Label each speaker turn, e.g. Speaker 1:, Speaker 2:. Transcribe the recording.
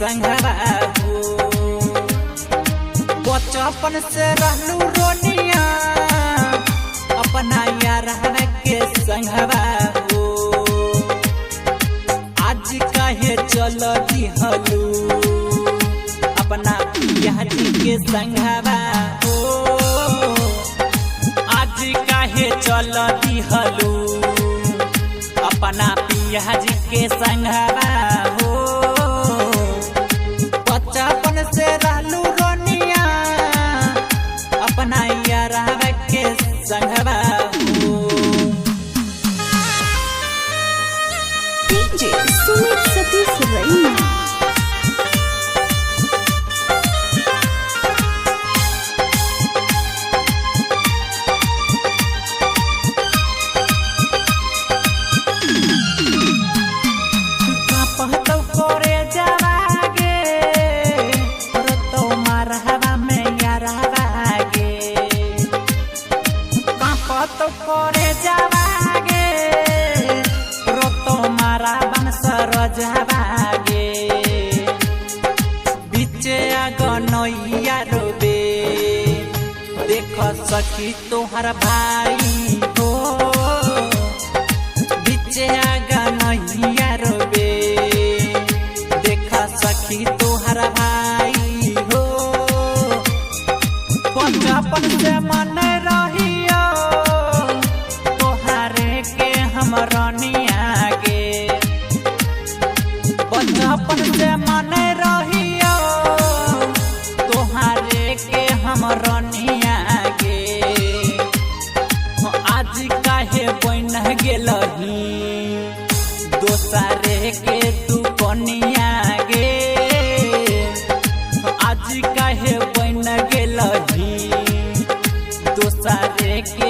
Speaker 1: संगवा हो। बचपन से रहलू रोनिया अपना यार के संगवा हो। आज काहे चल दिहलू अपना पिया जी के संगवा हो। आज काहे चल दिहलू अपना पिया जी के संगवा हो। बचपन से रहलू रोनिया अपना यार के संगवा हो।
Speaker 2: DJ Sumit Satish Raina।
Speaker 1: करे जावागे रोतो मारा बन सरजावागे। बीचे अगनैया रोबे देख सखी तोहर भाई हो। बीचे अगनैया रोबे देख सखी तोहर भाई हो। बचपन से मन रहियो हम रनिया गे। बचपन से मन रहियो तोहारे के हम रनिया गे। आज काहे बन गेलही दोसरे के तू कनिया गे। आज काहे बन गेलही दोसरे के